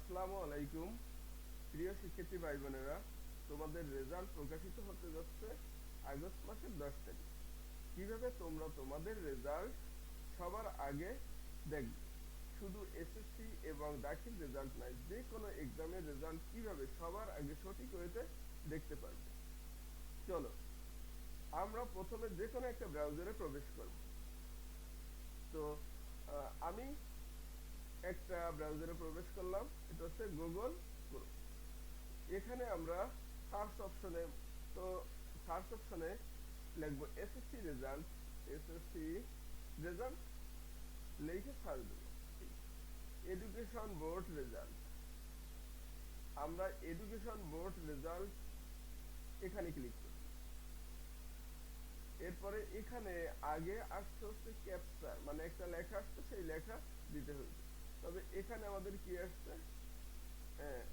আসসালামু আলাইকুম প্রিয় শিক্ষার্থী ভাই বোনেরা, তোমাদের রেজাল্ট প্রকাশিত হতে যাচ্ছে আগস্ট মাসের 10 তারিখ। কিভাবে তোমরা তোমাদের রেজাল্ট সবার আগে দেখবে? শুধু এসএসসি এবং দাখিল রেজাল্ট নয়, যে কোনো এক্সামের রেজাল্ট কিভাবে সবার আগে সঠিক ওয়েতে দেখতে পারবে। চলো আমরা প্রথমে যে কোনো একটা ব্রাউজারে প্রবেশ করব। তো আমি একটা ব্রাউজারে প্রবেশ করলাম, এটা হচ্ছে গুগল ক্রোম। এখানে আমরা সার্চ অপশনে, তো সার্চ অপশনে লিখবো এসএসসি রেজাল্ট। এসএসসি রেজাল্ট লিখে সার্চ দেবো। এডুকেশন বোর্ড রেজাল্ট, আমরা এডুকেশন বোর্ড রেজাল্ট এখানে ক্লিক করি। এরপরে এখানে আগে আসতে হচ্ছে ক্যাপচার, মানে একটা লেখা আসছে, সেই লেখা দিতে হবে। তবে এখানে আমাদের কি আসছে, হ্যাঁ,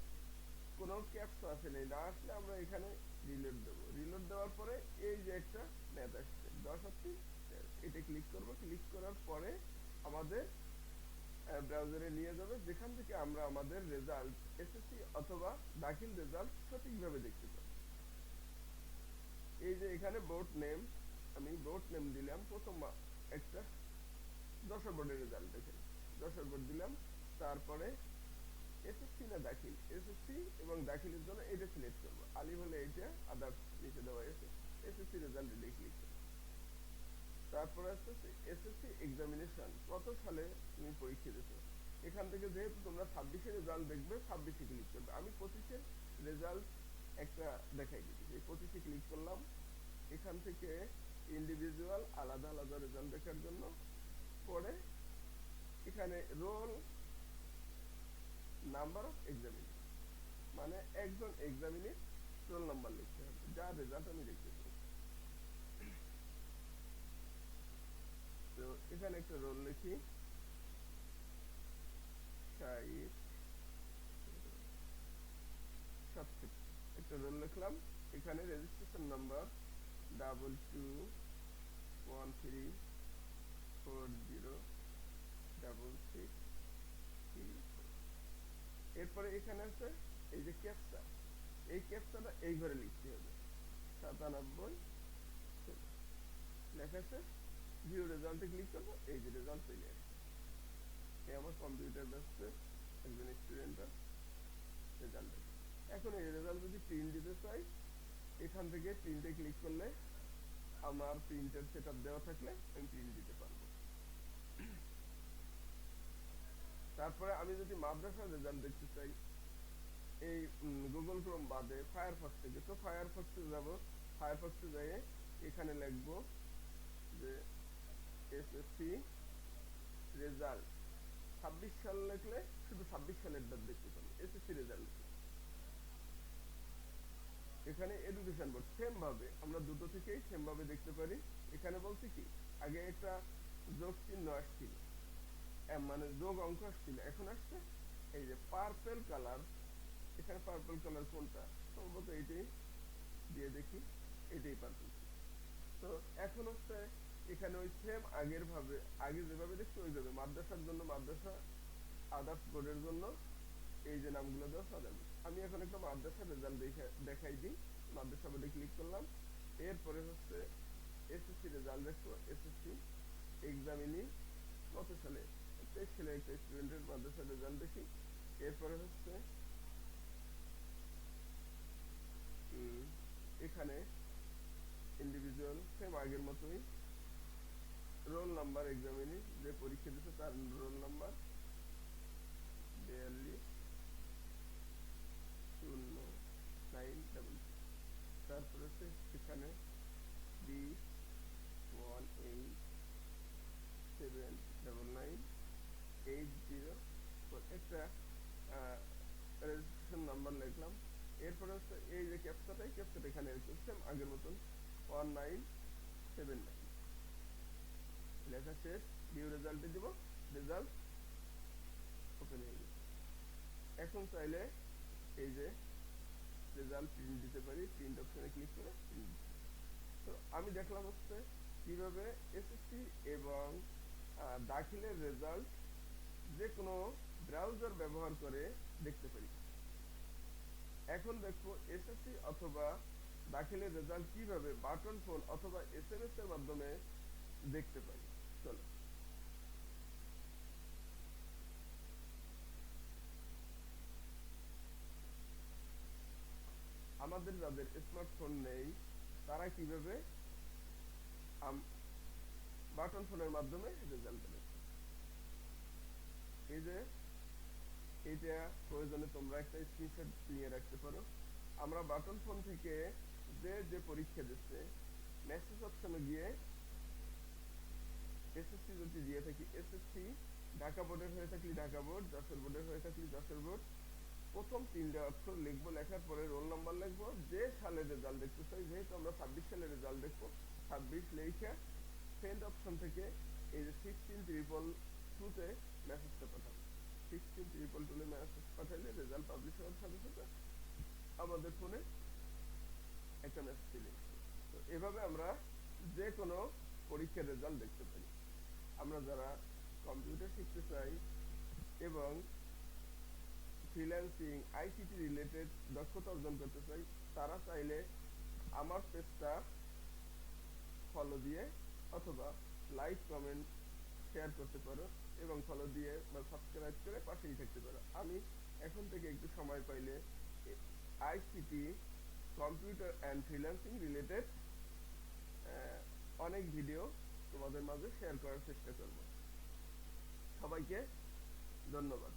কোনো ক্যাপচা আসেনি, না আসলে আমরা এখানে রিলোড দেবো। রিলোড দেওয়ার পরে এই যে একটা ম্যাথ আসছে 10 এটা ক্লিক করব। ক্লিক করার পরে আমাদের ব্রাউজারে নিয়ে যাবে, যেখান থেকে আমরা আমাদের রেজাল্ট এসএসসি অথবা দাখিল রেজাল্ট সঠিকভাবে দেখতে পাবো। এই যে এখানে বোর্ড নেম, আমি বোর্ড নেম দিলাম। প্রথম একটা যশোর বোর্ডের রেজাল্ট দেখেন, যশোর বোর্ড দিলাম। তারপরে এসএসসি না দাখিল, এসএসসি এবং দাখিলের জন্য এটা সিলেক্ট করব। আলিফ হলে এটা, আদার্স নিচে দেওয়া আছে, এসএসসি রেজাল্ট এটা ক্লিক করব। তারপরে আসছে এসএসসি এক্সামিনেশন, কত সালে তুমি পরীক্ষা দিয়েছো। এখান থেকে যেহেতু তোমরা 26-এর রেজাল্ট দেখবে, 26-এ ক্লিক করবে। আমি 25-এর রেজাল্ট একটা দেখাই দিচ্ছি, এই 25-এ ক্লিক করলাম। এখান থেকে ইন্ডিভিজুয়াল আলাদা আলাদা রেজাল্ট দেখার জন্য পরে এখানে রোল নাম্বার অফ এক্সামিনি, মানে একজন এক্সামিনের রোল নাম্বার লিখতে হবে, যার রেজাল্ট আমি দেখতে চাই। তো এখানে একটা রোল লিখি, শাহিদ সাতক্ষীরা, একটা রোল লিখলাম। এখানে রেজিস্ট্রেশন নাম্বার 2213406634। এরপরে এখানে আছে এই যে ক্যাপচা, এই ক্যাপচাটা এই ঘরে লিখতে হবে, 97 লেখা আছে। ভিউ রেজাল্টে ক্লিক করবো, এই যে রেজাল্ট চলে আসছে। এই আমার কম্পিউটার ব্যস্ত একজন স্টুডেন্টের রেজাল্ট। এখন এই রেজাল্ট যদি প্রিন্ট দিতে চাই, এখান থেকে প্রিন্টে ক্লিক করলে আমার প্রিন্টার সেটআপ দেওয়া থাকলে আমি প্রিন্ট দিতে পারবো। তারপরে আমি যদি মাদ্রাসার রেজাল্ট দেখতে চাই, এই গুগল ক্রোম বাদে ফায়ারফক্স থেকে, তো ফায়ারফক্সে যাব। ফায়ারফক্সে যাই, এখানে লিখবো যে এসএসসি রেজাল্ট 26 সাল লিখলে শুধু 26 সালের ডট দেখতে পাবো, এসএসসি রেজাল্ট। এখানে এডুকেশন বোর্ড সেম ভাবে আমরা দুটো থেকেই সেম ভাবে দেখতে পারি। এখানে বলছি কি, আগে একটা যোগ চিহ্ন আসছিল, মানে যোগ অঙ্ক আসছিল, এখন আসছে এই যে পার্পল কালার। এখানে পার্পল কালার কোনটা, সম্ভবত এইটাই দিয়ে দেখি, এটাই পার্পল। তো এখন হচ্ছে এখানে ওই সেম আগের ভাবে, আগে যেভাবে দেখছি ওইভাবে মাদ্রাসার জন্য মাদ্রাসা, আদার্স বোর্ডের জন্য এই যে নামগুলো দেওয়া সাজাবো। আমি এখন একটা মাদ্রাসার রেজাল্ট দেখাই দিই। মাদ্রাসা বোর্ডে ক্লিক করলাম। এরপরে হচ্ছে এসএসসি রেজাল্ট দেখবো, এসএসসি এক্সামিনি কত সালে, 23 সালে একটা স্টুডেন্টের মাদ্রাসার রেজাল্ট দেখি। এরপরে হচ্ছে এখানে ইন্ডিভিজুয়াল সেম আগের মতোই রোল নাম্বার, এক্সামিনি যে পরীক্ষা দিচ্ছে তার রোল নাম্বার 4209। তারপরে হচ্ছে এখানে B1879980 একটা রেজিস্ট্রেশন নাম্বার লিখলাম। এরপরে হচ্ছে এই যে ক্যাপচাটা, এই ক্যাপচাটা এখানে সেম আগের মতন 1979 লেখা শেষ। ভিউ রেজাল্টে দিব, রেজাল্ট ওপেন হয়ে গেছে। এখন চাইলে এই যে রেজাল্ট প্রিন্ট দিতে পারি, প্রিন্ট অপশনে ক্লিক করে প্রিন্ট। তো আমি দেখলাম হচ্ছে কিভাবে এসএসসি এবং দাখিলের রেজাল্ট যে কোনো ব্রাউজার ব্যবহার ব্যবহার করে দেখতে পারি। এখন দেখবো এসএসসি অথবা দাখিলের রেজাল্ট কিভাবে বাটন ফোন অথবা এসএমএস এর মাধ্যমে দেখতে পারি। চলো, আমাদের যাদের স্মার্টফোন নেই তারা কিভাবে বাটন ফোনের মাধ্যমে রেজাল্ট দেবে। এই যে এটা প্রয়োজনে তোমরা একটা স্ক্রিনশট নিয়ে রাখতে পারো। আমরা বাটন ফোন থেকে যে পরীক্ষা দিচ্ছে মেসেজ অপশনে গিয়ে এসএসসি যদি দিয়ে থাকি এসএসসি, ঢাকা বোর্ডের হয়ে থাকলে ঢাকা বোর্ড, যশোর বোর্ডের হয়ে থাকলে যশোর বোর্ড, প্রথম তিনটা অক্ষর লিখবো, লেখার পরে রোল নাম্বার লিখবো, যে সালের রেজাল্ট দেখতে চাই, যেহেতু আমরা 26 সালের রেজাল্ট দেখবো 26 লেখা সেন্ড অপশন থেকে এই যে 16322 তে মেসেজটা পাঠাবো। 16322 মেসেজ পাঠাইলে রেজাল্ট পাবলিশ হওয়ার সাথে সাথে আমাদের ফোনে একটা মেসেজ চলে আসবে। তো এভাবে আমরা যে কোনো পরীক্ষার রেজাল্ট দেখতে পারি। আমরা যারা কম্পিউটার শিখতে চাই এবং ফ্রিল্যান্সিং আইসিটি রিলেটেড দক্ষতা অর্জন করতে চাই তারা চাইলে আমার পেজটা ফলো দিয়ে অথবা লাইক কমেন্ট শেয়ার করতে পারো এবং ফলো দিয়ে বা সাবস্ক্রাইব করে পাশেই থাকতে পারো। আমি এখন থেকে একটু সময় পাইলে ICT, computer and freelancing related অনেক ভিডিও তোমাদের মাঝে শেয়ার করার চেষ্টা করব। সবাইকে ধন্যবাদ।